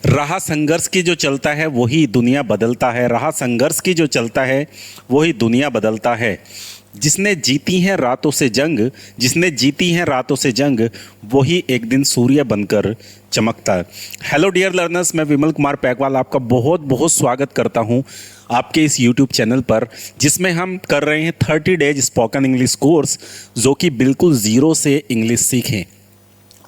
रहा संघर्ष की जो चलता है वही दुनिया बदलता है। रहा संघर्ष की जो चलता है वही दुनिया बदलता है। जिसने जीती है रातों से जंग, जिसने जीती है रातों से जंग, वही एक दिन सूर्य बनकर चमकता है। हेलो डियर लर्नर्स, मैं विमल कुमार पैकवाल आपका बहुत बहुत स्वागत करता हूं आपके इस यूट्यूब चैनल पर, जिसमें हम कर रहे हैं 30 डेज स्पोकन इंग्लिश कोर्स, जो कि बिल्कुल ज़ीरो से इंग्लिश सीखें।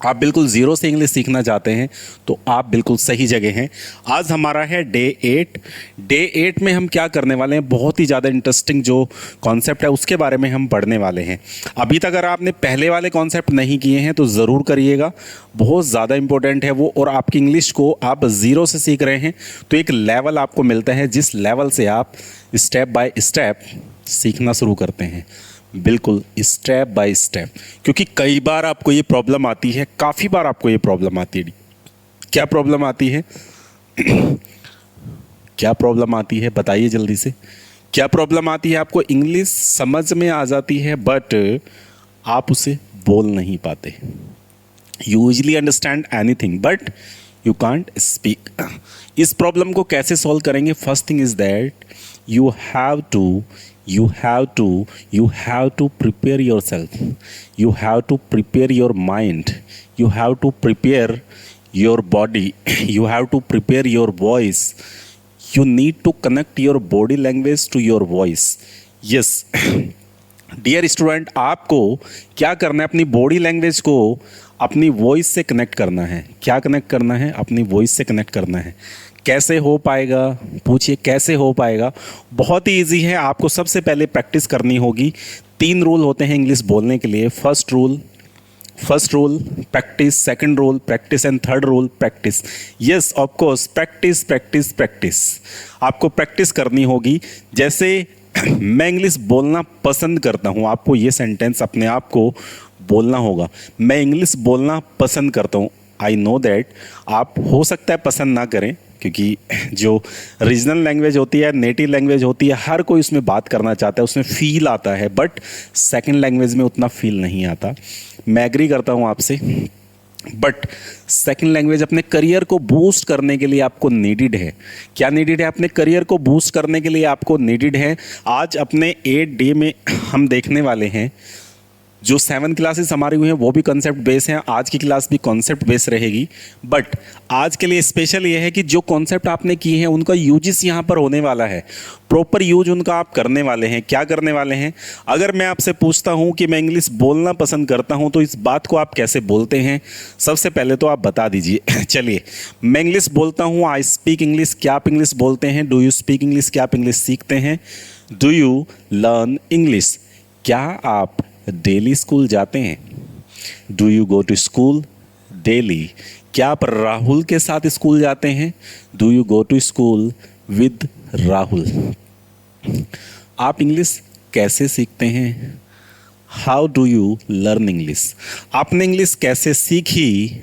आप बिल्कुल ज़ीरो से इंग्लिश सीखना चाहते हैं तो आप बिल्कुल सही जगह हैं। आज हमारा है डे 8। डे 8 में हम क्या करने वाले हैं, बहुत ही ज़्यादा इंटरेस्टिंग जो कॉन्सेप्ट है उसके बारे में हम पढ़ने वाले हैं। अभी तक अगर आपने पहले वाले कॉन्सेप्ट नहीं किए हैं तो ज़रूर करिएगा, बहुत ज़्यादा इंपॉर्टेंट है वो। और आपकी इंग्लिश को आप ज़ीरो से सीख रहे हैं तो एक लेवल आपको मिलता है, जिस लेवल से आप स्टेप बाय स्टेप सीखना शुरू करते हैं, बिल्कुल स्टेप बाय स्टेप। क्योंकि कई बार आपको ये प्रॉब्लम आती है, काफ़ी बार आपको ये प्रॉब्लम आती है। क्या प्रॉब्लम आती है? क्या प्रॉब्लम आती है बताइए जल्दी से। क्या प्रॉब्लम आती है? आपको इंग्लिश समझ में आ जाती है बट आप उसे बोल नहीं पाते। You usually understand anything but you can't speak. इस प्रॉब्लम को कैसे सॉल्व करेंगे? First thing is that you have to prepare yourself, you have to prepare your mind, you have to prepare your body, you have to prepare your voice, you need to connect your body language to your voice. Yes dear student, आपको क्या करना है? अपनी body language को अपनी voice से connect करना है। क्या कनेक्ट करना है? अपनी वॉइस से कनेक्ट करना है। कैसे हो पाएगा? पूछिए कैसे हो पाएगा? बहुत ही ईजी है। आपको सबसे पहले प्रैक्टिस करनी होगी। 3 रूल होते हैं इंग्लिश बोलने के लिए। First rule practice, second rule practice and third rule practice. Yes of course, practice practice practice. आपको प्रैक्टिस करनी होगी। जैसे मैं इंग्लिश बोलना पसंद करता हूँ, आपको ये सेंटेंस अपने आप को बोलना होगा। मैं इंग्लिश बोलना पसंद करता हूँ। आई नो दैट आप हो सकता है पसंद ना करें, क्योंकि जो रीजनल लैंग्वेज होती है, नेटिव लैंग्वेज होती है, हर कोई उसमें बात करना चाहता है, उसमें फील आता है, बट सेकंड लैंग्वेज में उतना फील नहीं आता। मैं एग्री करता हूँ आपसे, बट सेकंड लैंग्वेज अपने करियर को बूस्ट करने के लिए आपको नीडिड है। क्या नीडिड है? अपने करियर को बूस्ट करने के लिए आपको नीडिड है। आज अपने 8 डे में हम देखने वाले हैं, जो 7 क्लासेस हमारी हुई हैं वो भी कॉन्सेप्ट बेस हैं, आज की क्लास भी कॉन्सेप्ट बेस रहेगी। बट आज के लिए स्पेशल ये है कि जो कॉन्सेप्ट आपने किए हैं उनका यूजेस यहाँ पर होने वाला है, प्रॉपर यूज उनका आप करने वाले हैं। क्या करने वाले हैं? अगर मैं आपसे पूछता हूँ कि मैं इंग्लिश बोलना पसंद करता हूँ तो इस बात को आप कैसे बोलते हैं, सबसे पहले तो आप बता दीजिए। चलिए, मैं इंग्लिश बोलता हूँ, आई स्पीक इंग्लिश। क्या आप इंग्लिश बोलते हैं? Do you speak English? क्या आप इंग्लिश सीखते हैं? Do you learn English? क्या आप डेली स्कूल जाते हैं? Do you go to school daily? क्या आप राहुल के साथ स्कूल जाते हैं? Do you go to school with Rahul? आप इंग्लिश कैसे सीखते हैं? How do you learn English? आपने इंग्लिश कैसे सीखी?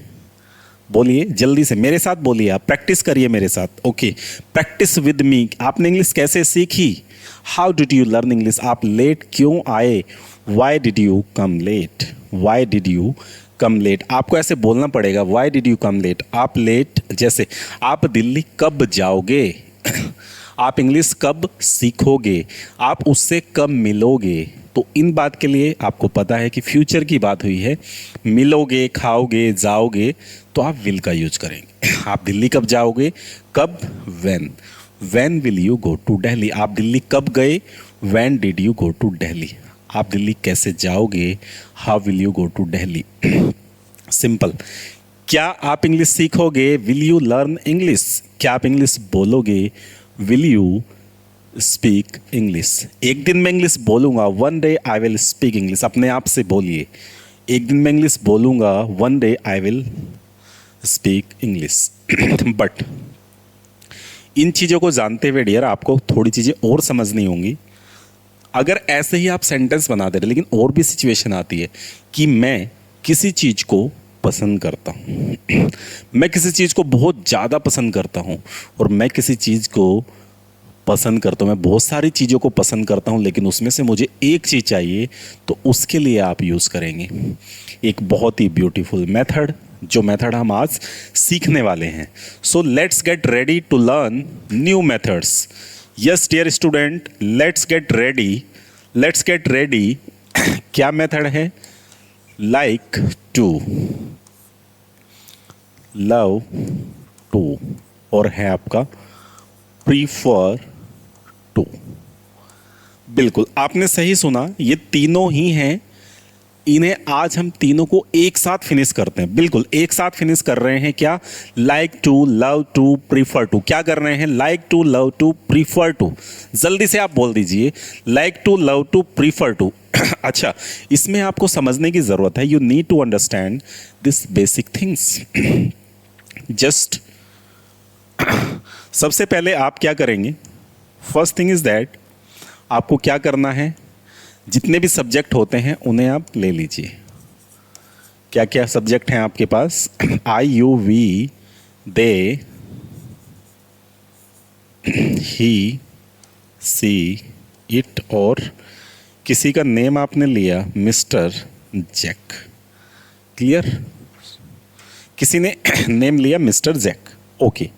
बोलिए जल्दी से, मेरे साथ बोलिए, आप प्रैक्टिस करिए मेरे साथ। Okay, practice with me. आपने इंग्लिश कैसे सीखी? How did you learn English? आप लेट क्यों आए? Why did you come late? Why did you come late? आपको ऐसे बोलना पड़ेगा, why did you come late? आप लेट, जैसे आप दिल्ली कब जाओगे? आप इंग्लिश कब सीखोगे? आप उससे कब मिलोगे? तो इन बात के लिए आपको पता है कि फ्यूचर की बात हुई है। मिलोगे, खाओगे, जाओगे, तो आप विल का यूज करेंगे। आप दिल्ली कब जाओगे? कब? When. When will you go to Delhi? आप दिल्ली कब गए? When did you go to Delhi? आप दिल्ली कैसे जाओगे? How will you go to Delhi? Simple. क्या आप इंग्लिश सीखोगे? Will you learn English? क्या आप इंग्लिश बोलोगे? Will you speak English? एक दिन मैं इंग्लिश बोलूँगा, one day I will speak English. अपने आप से बोलिए, एक दिन मैं इंग्लिश बोलूँगा, one day I will speak English. But in चीज़ों को जानते हुए डियर, आपको थोड़ी चीज़ें और समझनी होंगी। अगर ऐसे ही आप सेंटेंस बना दे रहे, लेकिन और भी सिचुएशन आती है कि मैं किसी चीज़ को पसंद करता हूँ, मैं किसी चीज़ को बहुत ज़्यादा पसंद करता हूँ, और मैं किसी चीज़ को पसंद करता हूँ, मैं बहुत सारी चीज़ों को पसंद करता हूँ, लेकिन उसमें से मुझे एक चीज़ चाहिए, तो उसके लिए आप यूज़ करेंगे एक बहुत ही ब्यूटीफुल मेथड जो मेथड हम आज सीखने वाले हैं। So let's get ready to learn new methods. Yes dear student, let's get ready. क्या मेथड है? लाइक टू, लव टू, और है आपका प्रीफर टू। बिल्कुल आपने सही सुना, ये तीनों ही हैं। इन्हें आज हम तीनों को एक साथ फिनिश करते हैं। बिल्कुल एक साथ फिनिश कर रहे हैं। क्या? Like to, love to, prefer to. क्या कर रहे हैं? Like to, love to, prefer to. जल्दी से आप बोल दीजिए, like to, love to, prefer to. अच्छा, इसमें आपको समझने की जरूरत है। You need to understand this basic things. Just सबसे पहले आप क्या करेंगे? फर्स्ट थिंग इज दैट आपको क्या करना है, जितने भी सब्जेक्ट होते हैं उन्हें आप ले लीजिए। क्या क्या सब्जेक्ट हैं आपके पास? I, you, we, they, he, she, it, और किसी का नेम आपने लिया मिस्टर जैक। क्लियर? किसी ने नेम लिया mister Jack. Okay,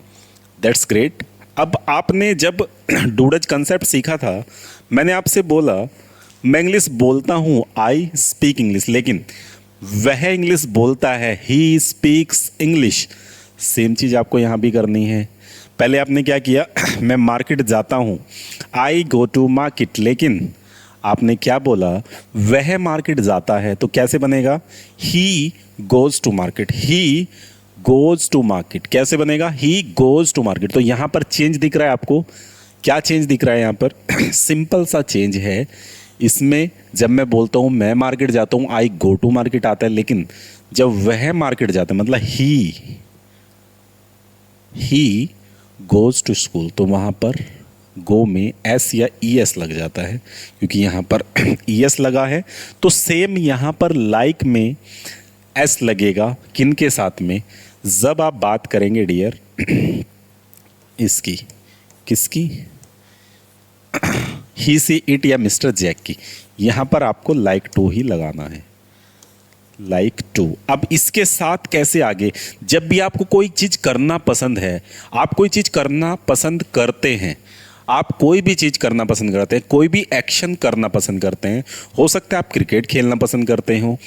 that's great. अब आपने जब डूडज कंसेप्ट सीखा था, मैंने आपसे बोला मैं इंग्लिश बोलता हूँ, आई स्पीक इंग्लिश, लेकिन वह इंग्लिश बोलता है, ही स्पीक्स इंग्लिश। सेम चीज़ आपको यहाँ भी करनी है। पहले आपने क्या किया? मैं मार्केट जाता हूँ, आई गो टू मार्केट, लेकिन आपने क्या बोला? वह मार्केट जाता है। तो कैसे बनेगा? He goes to market, he goes to market. कैसे बनेगा? He goes to market. तो यहाँ पर चेंज दिख रहा है आपको? क्या चेंज दिख रहा है यहाँ पर? सिंपल सा चेंज है इसमें। जब मैं बोलता हूँ मैं मार्केट जाता हूँ, आई गो टू मार्केट आता है, लेकिन जब वह मार्केट जाता है, मतलब ही गोज़ टू स्कूल, तो वहाँ पर गो में एस या ई एस लग जाता है, क्योंकि यहाँ पर ई एस लगा है। तो सेम यहाँ पर लाइक में एस लगेगा। किन के साथ में? जब आप बात करेंगे डियर इसकी, किसकी? ही, सी, इट या मिस्टर जैक की, यहाँ पर आपको लाइक टू ही लगाना है। Like to. अब इसके साथ कैसे आगे? जब भी आपको कोई चीज़ करना पसंद है, आप कोई चीज़ करना पसंद करते हैं, आप कोई भी चीज़ करना पसंद करते हैं, कोई भी एक्शन करना पसंद करते हैं, हो सकता है आप क्रिकेट खेलना पसंद करते हो,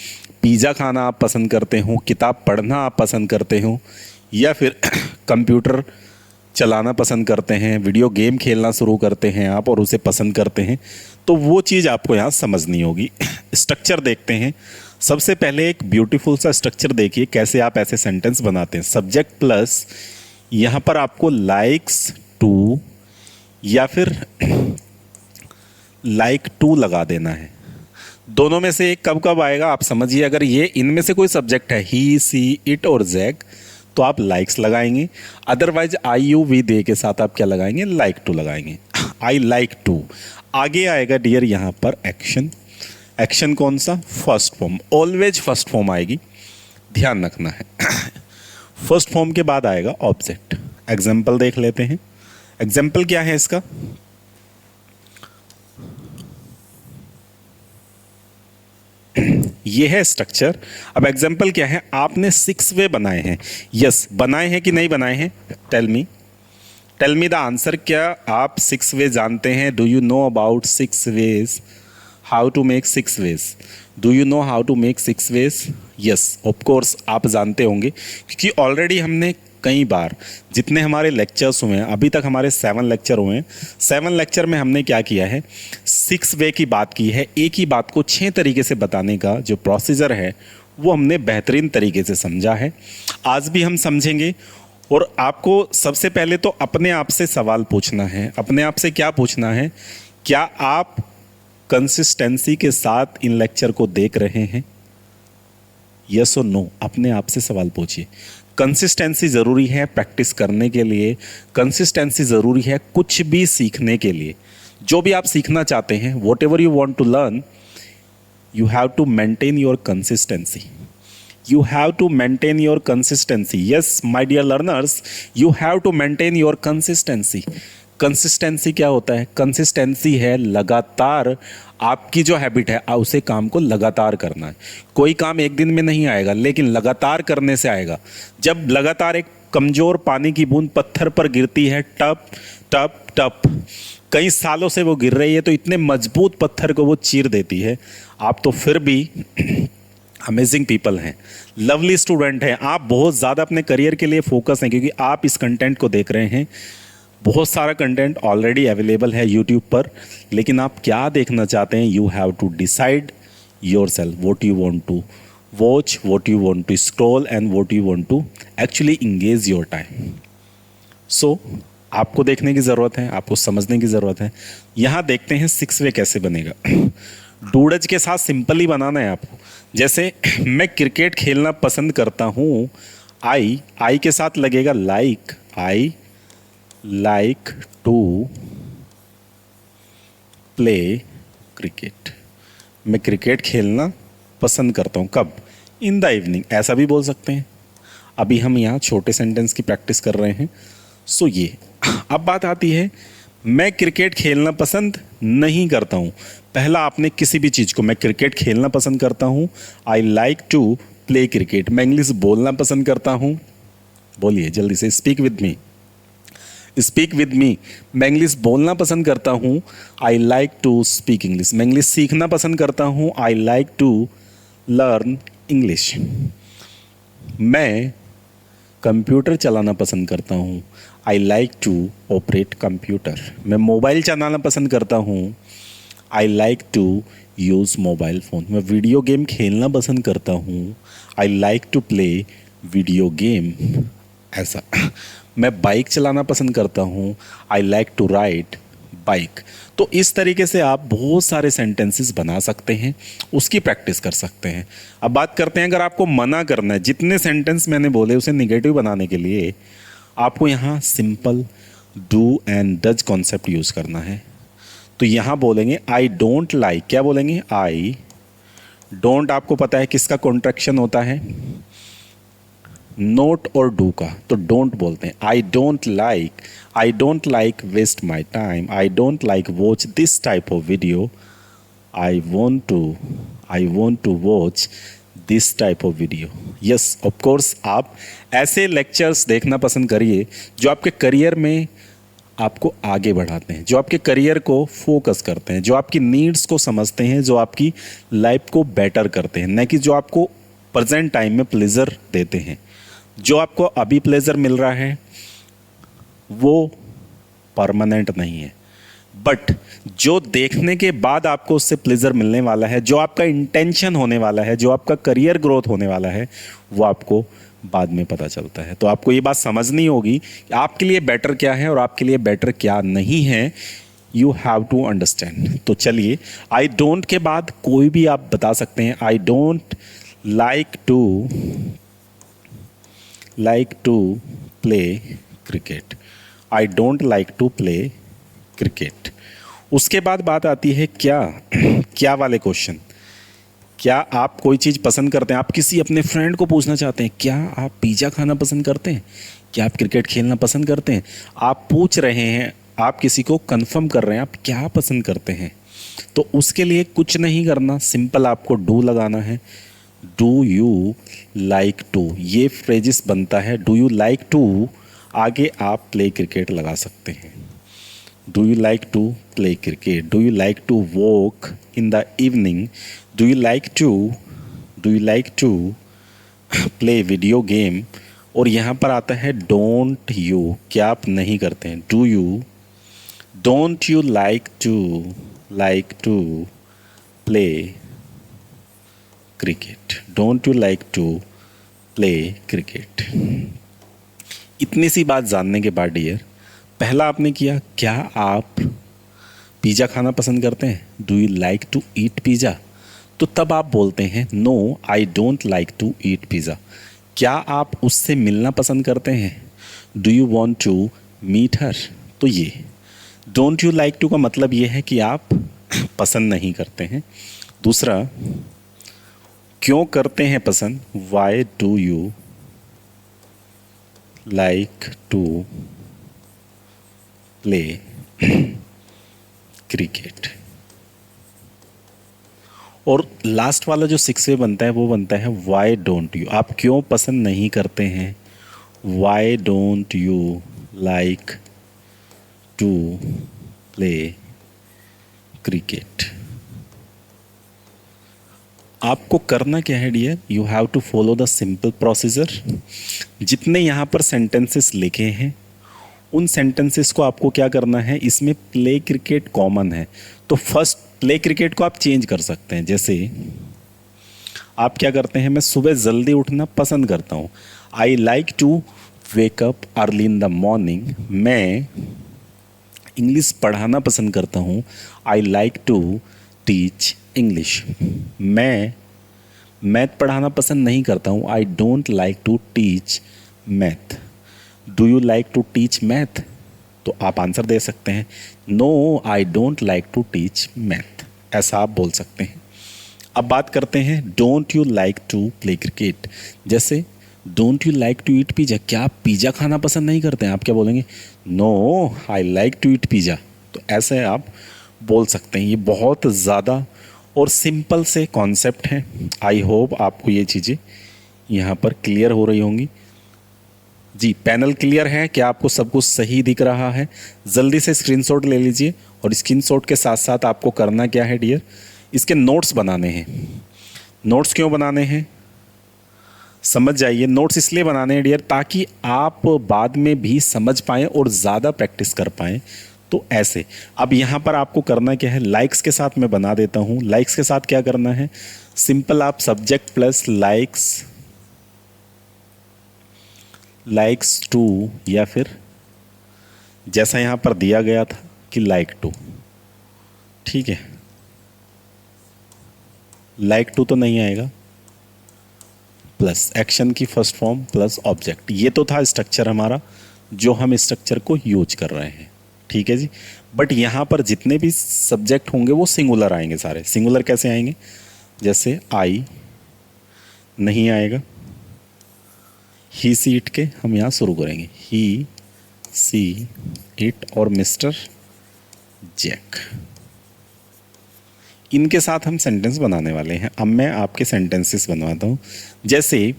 पिज़्ज़ा खाना आप पसंद करते हो, किताब पढ़ना आप पसंद करते हो, या फिर कंप्यूटर चलाना पसंद करते हैं, वीडियो गेम खेलना शुरू करते हैं आप और उसे पसंद करते हैं, तो वो चीज़ आपको यहाँ समझनी होगी। स्ट्रक्चर देखते हैं। सबसे पहले एक ब्यूटीफुल सा स्ट्रक्चर देखिए, कैसे आप ऐसे सेंटेंस बनाते हैं। सब्जेक्ट प्लस यहाँ पर आपको लाइक्स टू या फिर लाइक टू लगा देना है। दोनों में से एक कब कब आएगा आप समझिए। अगर ये इनमें से कोई सब्जेक्ट है, ही, सी, इट और जैक, तो आप लाइक्स लगाएंगे। Otherwise I, you, we, they के साथ आप क्या लगाएंगे? लाइक टू लगाएंगे। I like to. आगे आएगा डियर यहाँ पर एक्शन। एक्शन कौन सा? First form. Always first form आएगी, ध्यान रखना है। फर्स्ट फॉर्म के बाद आएगा ऑब्जेक्ट। एग्जाम्पल देख लेते हैं। एग्जाम्पल क्या है इसका? ये है स्ट्रक्चर। अब एग्जाम्पल क्या है? आपने 6 वे बनाए हैं। यस, बनाए हैं कि नहीं बनाए हैं? Tell me the answer. क्या आप 6 वे जानते हैं? Do you know about 6 ways? How to make 6 ways? Do you know how to make 6 ways? Yes, of course आप जानते होंगे, क्योंकि ऑलरेडी हमने कई बार, जितने हमारे लेक्चर्स हुए हैं अभी तक, हमारे 7 लेक्चर हुए हैं। 7 लेक्चर में हमने क्या किया है? 6 वे की बात की है। एक ही बात को 6 तरीके से बताने का जो प्रोसीजर है वो हमने बेहतरीन तरीके से समझा है। आज भी हम समझेंगे। और आपको सबसे पहले तो अपने आप से सवाल पूछना है। अपने आप से क्या पूछना है? क्या आप कंसिस्टेंसी के साथ इन लेक्चर को देख रहे हैं? यस और नो, अपने आप से सवाल पूछिए। कंसिस्टेंसी ज़रूरी है प्रैक्टिस करने के लिए। कंसिस्टेंसी ज़रूरी है कुछ भी सीखने के लिए। जो भी आप सीखना चाहते हैं, whatever you want to learn, you have to maintain your consistency. You have to maintain your consistency. Yes, my dear learners, you have to maintain your consistency. Consistency क्या होता है? कंसिस्टेंसी है लगातार आपकी जो हैबिट है उसे काम को लगातार करना है। कोई काम एक दिन में नहीं आएगा, लेकिन लगातार करने से आएगा। जब लगातार एक कमज़ोर पानी की बूंद पत्थर पर गिरती है, टप टप टप, कई सालों से वो गिर रही है, तो इतने मजबूत पत्थर को वो चीर देती है। आप तो फिर भी अमेजिंग पीपल हैं, लवली स्टूडेंट हैं, आप बहुत ज़्यादा अपने करियर के लिए फोकस हैं, क्योंकि आप इस कंटेंट को देख रहे हैं। बहुत सारा कंटेंट ऑलरेडी अवेलेबल है यूट्यूब पर, लेकिन आप क्या देखना चाहते हैं? You have to decide yourself what you want to watch, what you want to scroll and what you want to actually engage your time. So आपको देखने की ज़रूरत है, आपको समझने की ज़रूरत है। यहाँ देखते हैं 6 वे कैसे बनेगा। डूडज के साथ सिंपल ही बनाना है आपको। जैसे मैं क्रिकेट खेलना पसंद करता हूँ, आई के साथ लगेगा like, I like to play cricket. मैं क्रिकेट खेलना पसंद करता हूँ, कब? इन द इवनिंग, ऐसा भी बोल सकते हैं। अभी हम यहाँ छोटे सेंटेंस की प्रैक्टिस कर रहे हैं। सो ये अब बात आती है, मैं क्रिकेट खेलना पसंद नहीं करता हूँ। पहला आपने किसी भी चीज़ को, मैं क्रिकेट खेलना पसंद करता हूँ, I like to play cricket. मैं इंग्लिश बोलना पसंद करता हूँ, बोलिए जल्दी से, speak with me, speak with me. मैं इंग्लिश बोलना पसंद करता हूँ, I like to speak English. मैं इंग्लिश सीखना पसंद करता हूँ, I like to learn English. मैं कंप्यूटर चलाना पसंद करता हूँ, I like to operate computer. मैं मोबाइल चलाना पसंद करता हूँ, I like to use mobile phone. मैं वीडियो गेम खेलना पसंद करता हूँ, I like to play video game. ऐसा मैं बाइक चलाना पसंद करता हूँ, I like to ride bike. तो इस तरीके से आप बहुत सारे सेंटेंसेस बना सकते हैं, उसकी प्रैक्टिस कर सकते हैं। अब बात करते हैं, अगर आपको मना करना है, जितने सेंटेंस मैंने बोले उसे निगेटिव बनाने के लिए आपको यहाँ simple do and does concept use करना है। तो यहाँ बोलेंगे आई डोंट लाइक, क्या बोलेंगे? आई डोंट, आपको पता है किसका कॉन्ट्रैक्शन होता है? नोट और डू का, तो डोंट बोलते हैं। I don't like waste my time, I don't like watch this type of video, I want to watch this type of video. Yes, of course आप ऐसे लेक्चर्स देखना पसंद करिए जो आपके करियर में आपको आगे बढ़ाते हैं, जो आपके करियर को फोकस करते हैं, जो आपकी नीड्स को समझते हैं, जो आपकी लाइफ को बेटर करते हैं, न कि जो आपको प्रेजेंट टाइम में प्लेजर देते हैं। जो आपको अभी प्लेजर मिल रहा है वो परमानेंट नहीं है, बट जो देखने के बाद आपको उससे प्लेजर मिलने वाला है, जो आपका इंटेंशन होने वाला है, जो आपका करियर ग्रोथ होने वाला है, वो आपको बाद में पता चलता है। तो आपको ये बात समझनी होगी कि आपके लिए बेटर क्या है और आपके लिए बेटर क्या नहीं है। You have to understand. तो चलिए, आई डोंट के बाद कोई भी आप बता सकते हैं। I don't like to play cricket, I don't like to play cricket. उसके बाद बात आती है क्या वाले क्वेश्चन। क्या आप कोई चीज़ पसंद करते हैं? आप किसी अपने फ्रेंड को पूछना चाहते हैं, क्या आप पिज़्ज़ा खाना पसंद करते हैं? क्या आप क्रिकेट खेलना पसंद करते हैं? आप पूछ रहे हैं, आप किसी को कंफर्म कर रहे हैं आप क्या पसंद करते हैं। तो उसके लिए कुछ नहीं करना, सिंपल आपको डू लगाना है। डू यू लाइक टू, ये फ्रेजेस बनता है डू यू लाइक टू, आगे आप प्ले क्रिकेट लगा सकते हैं। Do you like to play cricket, do you like to walk in the evening, do you like to play video game. और यहाँ पर आता है डोंट यू, क्या आप नहीं करते हैं? Don't you like to play cricket, don't you like to play cricket. इतनी सी बात जानने के बाद डियर, पहला आपने किया, क्या आप पिज़्ज़ा खाना पसंद करते हैं? Do you like to eat pizza? तो तब आप बोलते हैं no, I don't like to eat pizza. क्या आप उससे मिलना पसंद करते हैं? Do you want to meet her? तो ये डोंट यू लाइक टू का मतलब ये है कि आप पसंद नहीं करते हैं। दूसरा, क्यों करते हैं पसंद? Why do you like to play cricket. और लास्ट वाला जो 6 बनता है वो बनता है वाई डोंट यू, आप क्यों पसंद नहीं करते हैं, why don't you like to play cricket. आपको करना क्या है dear, you have to follow the simple procedure. जितने यहाँ पर सेंटेंसेस लिखे हैं उन सेंटेंसेस को आपको क्या करना है, इसमें प्ले क्रिकेट कॉमन है तो फर्स्ट प्ले क्रिकेट को आप चेंज कर सकते हैं। जैसे आप क्या करते हैं, मैं सुबह जल्दी उठना पसंद करता हूँ, I like to wake up early in the morning. मैं इंग्लिश पढ़ाना पसंद करता हूँ, I like to teach English. मैं मैथ पढ़ाना पसंद नहीं करता हूँ, I don't like to teach math. Do you like to teach math, तो आप आंसर दे सकते हैं no I don't like to teach math, ऐसा आप बोल सकते हैं। अब बात करते हैं don't you like to play cricket. जैसे don't you like to eat pizza, क्या आप पिज़्ज़ा खाना पसंद नहीं करते हैं, आप क्या बोलेंगे, no I like to eat pizza. तो ऐसे आप बोल सकते हैं। ये बहुत ज़्यादा और सिंपल से कॉन्सेप्ट हैं। आई होप आपको ये चीज़ें यहाँ पर क्लियर हो रही होंगी। जी पैनल क्लियर है, क्या आपको सब कुछ सही दिख रहा है? जल्दी से स्क्रीनशॉट ले लीजिए। और स्क्रीनशॉट के साथ साथ आपको करना क्या है डियर, इसके नोट्स बनाने हैं। नोट्स क्यों बनाने हैं समझ जाइए। नोट्स इसलिए बनाने हैं डियर ताकि आप बाद में भी समझ पाएँ और ज़्यादा प्रैक्टिस कर पाएँ। तो ऐसे अब यहाँ पर आपको करना क्या है, लाइक्स के साथ मैं बना देता हूँ। लाइक्स के साथ क्या करना है, सिंपल आप सब्जेक्ट प्लस लाइक्स टू, या फिर जैसा यहाँ पर दिया गया था कि लाइक टू, ठीक है। लाइक टू तो नहीं आएगा, प्लस एक्शन की फर्स्ट फॉर्म प्लस ऑब्जेक्ट। ये तो था स्ट्रक्चर हमारा, जो हम स्ट्रक्चर को यूज कर रहे हैं, ठीक है जी। बट यहाँ पर जितने भी सब्जेक्ट होंगे वो सिंगुलर आएंगे सारे। सिंगुलर कैसे आएंगे, जैसे आई नहीं आएगा, ही सी इट के हम यहाँ शुरू करेंगे, ही सी इट और मिस्टर जैक। इनके साथ हम सेंटेंस बनाने वाले हैं। अब मैं आपके सेंटेंसेस बनवाता हूँ। जैसे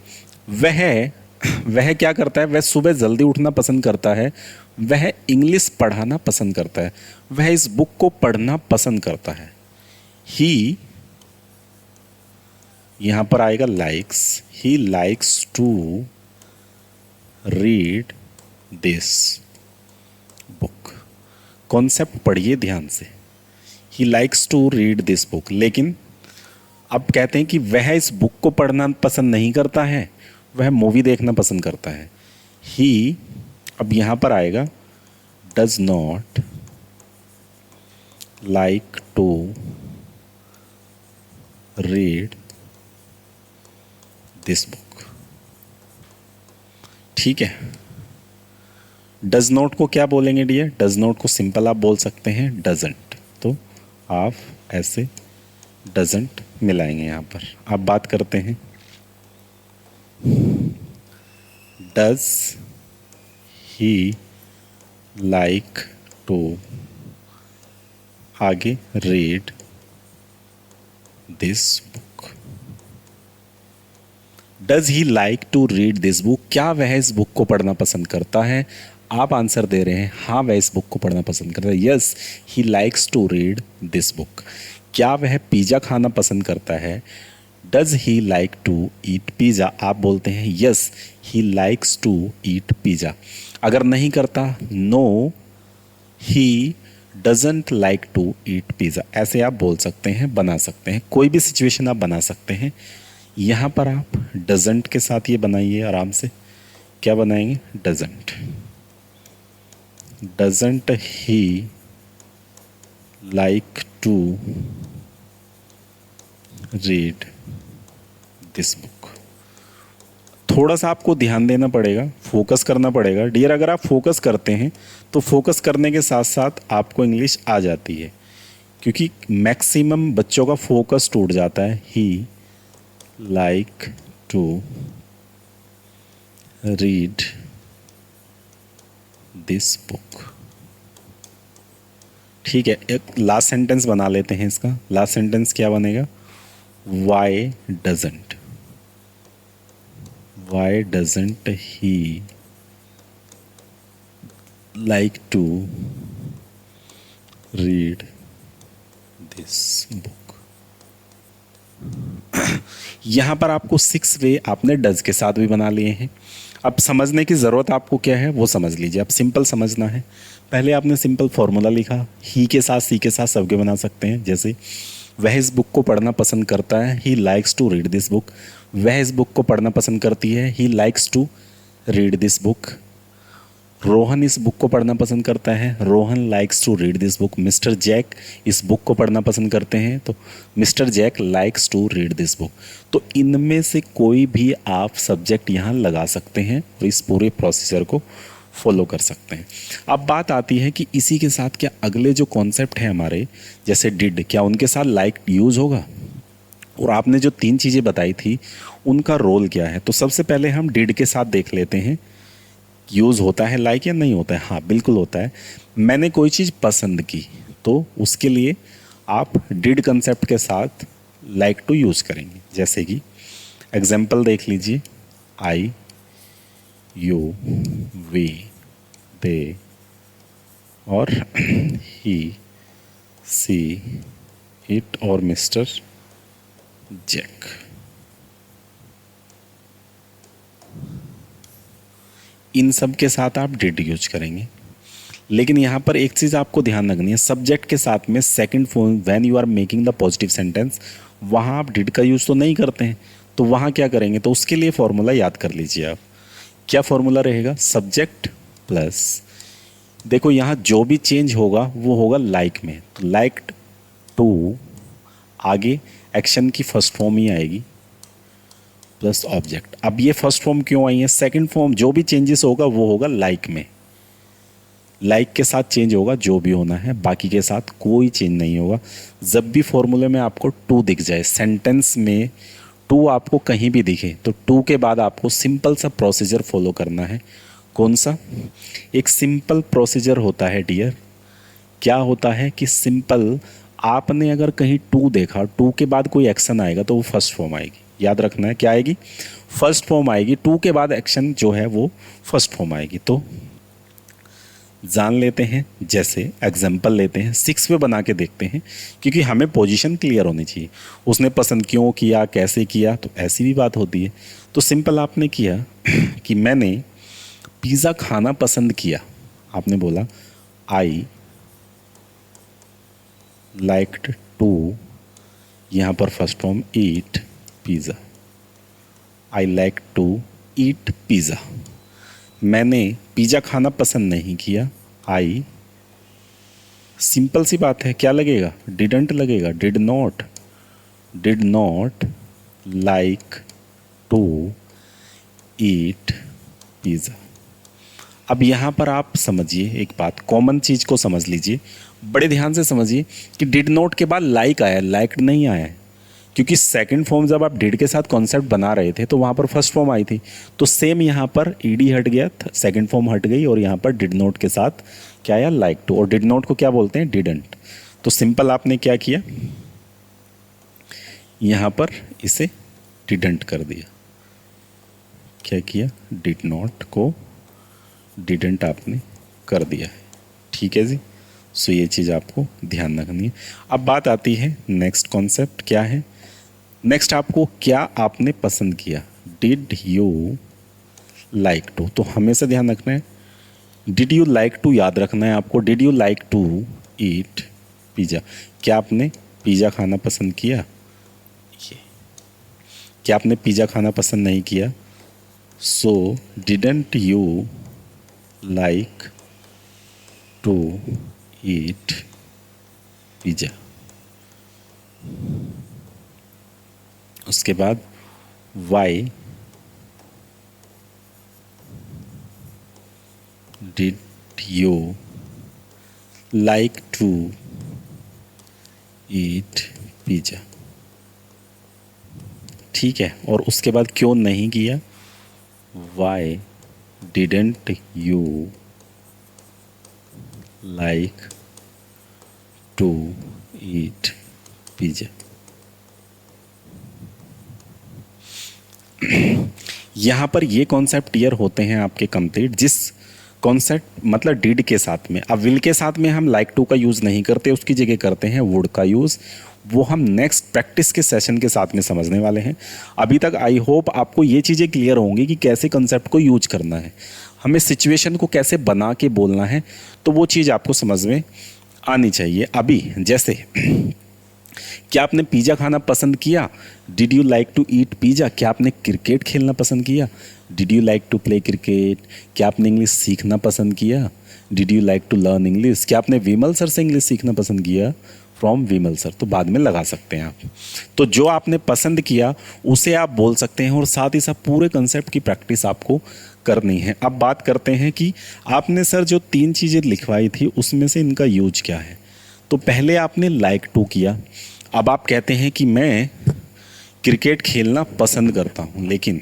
वह क्या करता है, वह सुबह जल्दी उठना पसंद करता है, वह इंग्लिश पढ़ाना पसंद करता है, वह इस बुक को पढ़ना पसंद करता है। ही यहाँ पर आएगा likes, he likes to read this book. Concept पढ़िए ध्यान से, he likes to read this book. लेकिन अब कहते हैं कि वह इस बुक को पढ़ना पसंद नहीं करता है, वह मूवी देखना पसंद करता है। ही अब यहाँ पर आएगा does not like to read this book, ठीक है। डज नॉट को क्या बोलेंगे डियर, डज नॉट को सिंपल आप बोल सकते हैं डजंट। तो आप ऐसे डजंट मिलाएंगे यहाँ पर। अब बात करते हैं डज ही लाइक टू, आगे read this book. Does he like to read this book, क्या वह इस बुक को पढ़ना पसंद करता है? आप आंसर दे रहे हैं हाँ वह इस बुक को पढ़ना पसंद करता है, yes he likes to read this book. क्या वह पिज़्ज़ा खाना पसंद करता है? Does he like to eat pizza, आप बोलते हैं yes he likes to eat pizza. अगर नहीं करता, no he doesn't like to eat pizza. ऐसे आप बोल सकते हैं, बना सकते हैं, कोई भी सिचुएशन आप बना सकते हैं। यहाँ पर आप डजंट के साथ ये बनाइए आराम से। क्या बनाएंगे, doesn't, doesn't he like to read this book. थोड़ा सा आपको ध्यान देना पड़ेगा, फोकस करना पड़ेगा डियर। अगर आप फोकस करते हैं तो फोकस करने के साथ साथ आपको इंग्लिश आ जाती है, क्योंकि मैक्सिमम बच्चों का फोकस टूट जाता है। He like to read this book. ठीक है, एक लास्ट सेंटेंस बना लेते हैं इसका। लास्ट सेंटेंस क्या बनेगा? Why doesn't he like to read this book. यहाँ पर आपको 6 वे आपने डज के साथ भी बना लिए हैं। अब समझने की ज़रूरत आपको क्या है वो समझ लीजिए। अब सिंपल समझना है। पहले आपने सिंपल फॉर्मूला लिखा, ही के साथ सी के साथ सबके बना सकते हैं। जैसे वह इस बुक को पढ़ना पसंद करता है, he likes to read this book. वह इस बुक को पढ़ना पसंद करती है, he likes to read this book. Rohan इस बुक को पढ़ना पसंद करता है, Rohan likes to read this book. Mister Jack इस बुक को पढ़ना पसंद करते हैं, तो mister Jack likes to read this book. तो इनमें से कोई भी आप सब्जेक्ट यहाँ लगा सकते हैं और इस पूरे प्रोसीजर को फॉलो कर सकते हैं। अब बात आती है कि इसी के साथ क्या अगले जो कॉन्सेप्ट हैं हमारे, जैसे डिड, क्या उनके साथ लाइक यूज़ होगा? और आपने जो 3 चीज़ें बताई थी उनका रोल क्या है? तो सबसे पहले हम डिड के साथ देख लेते हैं, यूज़ होता है लाइक या नहीं होता है? हाँ, बिल्कुल होता है। मैंने कोई चीज़ पसंद की तो उसके लिए आप डिड कंसेप्ट के साथ लाइक टू यूज़ करेंगे। जैसे कि एग्जाम्पल देख लीजिए, आई, यू, वी, दे और ही, सी, इट और मिस्टर जैक। इन सब के साथ आप डिड यूज करेंगे। लेकिन यहाँ पर एक चीज़ आपको ध्यान रखनी है, सब्जेक्ट के साथ में second form when you are making the positive sentence, वहाँ आप डिड का यूज़ तो नहीं करते हैं। तो वहाँ क्या करेंगे? तो उसके लिए फॉर्मूला याद कर लीजिए आप। क्या फॉर्मूला रहेगा? सब्जेक्ट प्लस, देखो यहाँ जो भी चेंज होगा वो होगा लाइक में, तो लाइक्ड टू, आगे एक्शन की फर्स्ट फॉर्म ही आएगी प्लस ऑब्जेक्ट। अब ये फर्स्ट फॉर्म क्यों आई है? सेकंड फॉर्म जो भी चेंजेस होगा वो होगा लाइक में, लाइक के साथ चेंज होगा जो भी होना है, बाकी के साथ कोई चेंज नहीं होगा। जब भी फॉर्मूले में आपको टू दिख जाए, सेंटेंस में टू आपको कहीं भी दिखे, तो टू के बाद आपको सिंपल सा प्रोसीजर फॉलो करना है। कौन सा? एक सिंपल प्रोसीजर होता है डियर। क्या होता है कि सिंपल, आपने अगर कहीं टू देखा, टू के बाद कोई एक्शन आएगा तो वो फर्स्ट फॉर्म आएगी। याद रखना है, क्या आएगी? फर्स्ट फॉर्म आएगी। टू के बाद एक्शन जो है वो फर्स्ट फॉर्म आएगी। तो जान लेते हैं, जैसे एग्जाम्पल लेते हैं, 6 पे बना के देखते हैं, क्योंकि हमें पोजीशन क्लियर होनी चाहिए। उसने पसंद क्यों किया, कैसे किया, तो ऐसी भी बात होती है। तो सिंपल आपने किया कि मैंने पिज़्ज़ा खाना पसंद किया। आपने बोला आई लाइक्ड टू, यहाँ पर first form eat pizza, I like to eat pizza. मैंने पिज़्ज़ा खाना पसंद नहीं किया, आई, सिंपल सी बात है, क्या लगेगा? डिडंट लगेगा, did not like to eat pizza. अब यहाँ पर आप समझिए एक बात, कॉमन चीज़ को समझ लीजिए, बड़े ध्यान से समझिए कि डिड नॉट के बाद लाइक आया, लाइक्ड नहीं आया है। क्योंकि सेकंड फॉर्म जब आप डिड के साथ कॉन्सेप्ट बना रहे थे तो वहाँ पर फर्स्ट फॉर्म आई थी, तो सेम यहाँ पर ईडी हट गया, सेकंड फॉर्म हट गई और यहाँ पर डिड नॉट के साथ क्या आया? Like to. और डिड नॉट को क्या बोलते हैं? डिडंट। तो सिंपल आपने क्या किया, यहाँ पर इसे डिडंट कर दिया। क्या किया? डिड नॉट को डिडंट आपने कर दिया है। ठीक है जी। सो ये चीज़ आपको ध्यान रखनी है। अब बात आती है नेक्स्ट कॉन्सेप्ट क्या है? नेक्स्ट आपको क्या आपने पसंद किया, डिड यू लाइक टू। तो हमेशा ध्यान रखना है, डिड यू लाइक टू याद रखना है आपको। Did you like to eat pizza, क्या आपने पिज़्ज़ा खाना पसंद किया? ये क्या आपने पिज़्ज़ा खाना पसंद नहीं किया? So didn't you like to eat pizza. उसके बाद why did you like to eat pizza. ठीक है, और उसके बाद क्यों नहीं किया? Why didn't you like to eat pizza. यहाँ पर ये कॉन्सेप्ट क्लियर होते हैं आपके कंप्लीट, जिस कॉन्सेप्ट मतलब डिड के साथ में। अब विल के साथ में हम लाइक टू का यूज़ नहीं करते, उसकी जगह करते हैं वुड का यूज़। वो हम नेक्स्ट प्रैक्टिस के सेशन के साथ में समझने वाले हैं। अभी तक आई होप आपको ये चीज़ें क्लियर होंगी कि कैसे कंसेप्ट को यूज करना है, हमें सिचुएशन को कैसे बना के बोलना है, तो वो चीज़ आपको समझ में आनी चाहिए। अभी जैसे क्या आपने पिज़्ज़ा खाना पसंद किया, did you like to eat pizza. क्या आपने क्रिकेट खेलना पसंद किया, did you like to play cricket. क्या आपने इंग्लिश सीखना पसंद किया, did you like to learn English. क्या आपने विमल सर से इंग्लिश सीखना पसंद किया, फ्रॉम विमल सर। तो बाद में लगा सकते हैं आप। तो जो आपने पसंद किया उसे आप बोल सकते हैं, और साथ ही साथ पूरे कंसेप्ट की प्रैक्टिस आपको करनी है। अब बात करते हैं कि आपने सर जो 3 चीज़ें लिखवाई थी उसमें से इनका यूज क्या है। तो पहले आपने लाइक टू किया। अब आप कहते हैं कि मैं क्रिकेट खेलना पसंद करता हूँ, लेकिन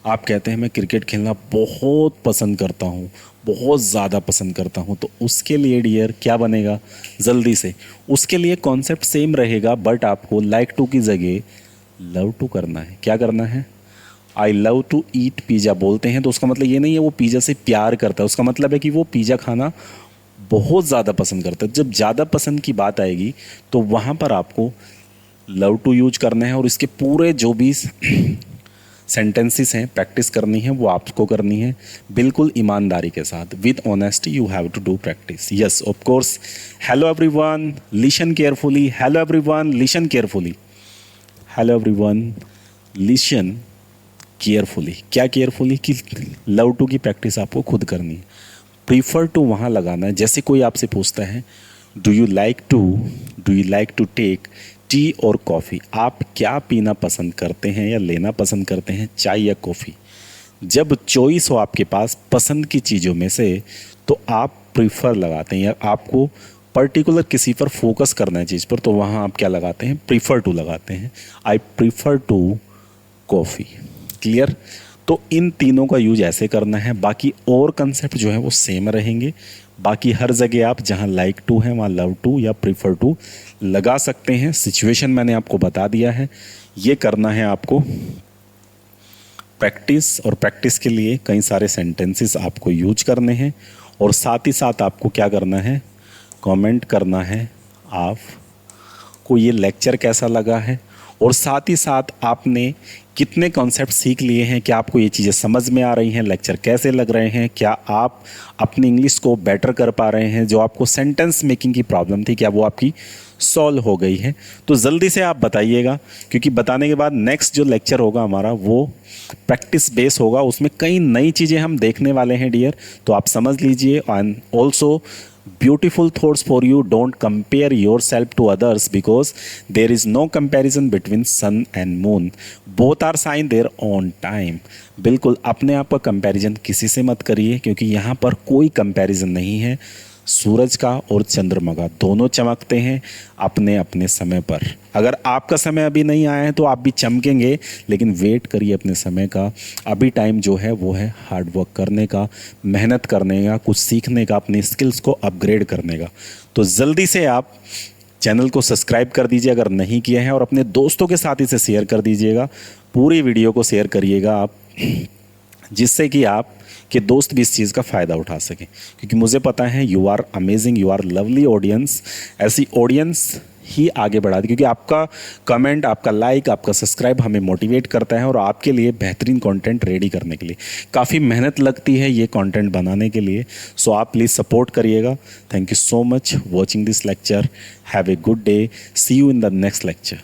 आप कहते हैं मैं क्रिकेट खेलना बहुत पसंद करता हूँ, बहुत ज़्यादा पसंद करता हूँ। तो उसके लिए डियर क्या बनेगा, जल्दी से उसके लिए कॉन्सेप्ट सेम रहेगा, बट आपको लाइक टू की जगह लव टू करना है। क्या करना है, I love to eat pizza बोलते हैं तो उसका मतलब ये नहीं है वो पिज़्ज़ा से प्यार करता है, उसका मतलब है कि वो पिज़्ज़ा खाना बहुत ज़्यादा पसंद करता है। जब ज़्यादा पसंद की बात आएगी तो वहाँ पर आपको लव टू यूज करना है, और इसके पूरे जो भी सेंटेंसेस हैं प्रैक्टिस करनी है वो आपको करनी है बिल्कुल ईमानदारी के साथ। With honesty you have to do practice. Yes of course. Hello everyone, listen carefully. Hello everyone, listen carefully. Hello everyone, listen carefully. क्या केयरफुली, कि लव टू की प्रैक्टिस आपको खुद करनी है। प्रीफर टू वहाँ लगाना है। जैसे कोई आपसे पूछता है do you like to take tea और कॉफ़ी, आप क्या पीना पसंद करते हैं या लेना पसंद करते हैं, चाय या कॉफ़ी। जब चॉइस हो आपके पास पसंद की चीज़ों में से, तो आप प्रीफर लगाते हैं, या आपको पर्टिकुलर किसी पर फोकस करना है चीज़ पर, तो वहाँ आप क्या लगाते हैं, प्रीफर टू लगाते हैं। I prefer to coffee. Clear. तो इन तीनों का यूज ऐसे करना है, बाकी और कंसेप्ट जो है वो सेम रहेंगे। बाकी हर जगह आप जहाँ लाइक टू है वहाँ लव टू या प्रीफर टू लगा सकते हैं। सिचुएशन मैंने आपको बता दिया है, ये करना है आपको प्रैक्टिस, और प्रैक्टिस के लिए कई सारे सेंटेंसेस आपको यूज करने हैं, और साथ ही साथ आपको क्या करना है, कमेंट करना है आपको ये लेक्चर कैसा लगा है, और साथ ही साथ आपने कितने कॉन्सेप्ट सीख लिए हैं, क्या आपको ये चीज़ें समझ में आ रही हैं, लेक्चर कैसे लग रहे हैं, क्या आप अपनी इंग्लिश को बेटर कर पा रहे हैं, जो आपको सेंटेंस मेकिंग की प्रॉब्लम थी क्या वो आपकी सॉल्व हो गई है। तो जल्दी से आप बताइएगा, क्योंकि बताने के बाद नेक्स्ट जो लेक्चर होगा हमारा वो प्रैक्टिस बेस होगा, उसमें कई नई चीज़ें हम देखने वाले हैं डियर। तो आप समझ लीजिए। And also beautiful thoughts for you, don't compare yourself to others, because there is no comparison between sun and moon, both are shine their own time। बिल्कुल अपने आप का कंपैरिजन किसी से मत करिए, क्योंकि यहाँ पर कोई कंपैरिजन नहीं है। सूरज का और चंद्रमा का दोनों चमकते हैं अपने अपने समय पर। अगर आपका समय अभी नहीं आया है तो आप भी चमकेंगे, लेकिन वेट करिए अपने समय का। अभी टाइम जो है वो है हार्ड वर्क करने का, मेहनत करने का, कुछ सीखने का, अपनी स्किल्स को अपग्रेड करने का। तो जल्दी से आप चैनल को सब्सक्राइब कर दीजिए अगर नहीं किया है, और अपने दोस्तों के साथ इसे शेयर कर दीजिएगा। पूरी वीडियो को शेयर करिएगा आप, जिससे कि आप के दोस्त भी इस चीज़ का फ़ायदा उठा सकें, क्योंकि मुझे पता है you are amazing, you are lovely audience. ऐसी ऑडियंस ही आगे बढ़ाती, क्योंकि आपका कमेंट, आपका लाइक, आपका सब्सक्राइब हमें मोटिवेट करता है, और आपके लिए बेहतरीन कंटेंट रेडी करने के लिए काफ़ी मेहनत लगती है ये कंटेंट बनाने के लिए। सो आप प्लीज़ सपोर्ट करिएगा। Thank you so much watching this lecture. Have a good day. See you in the next lecture.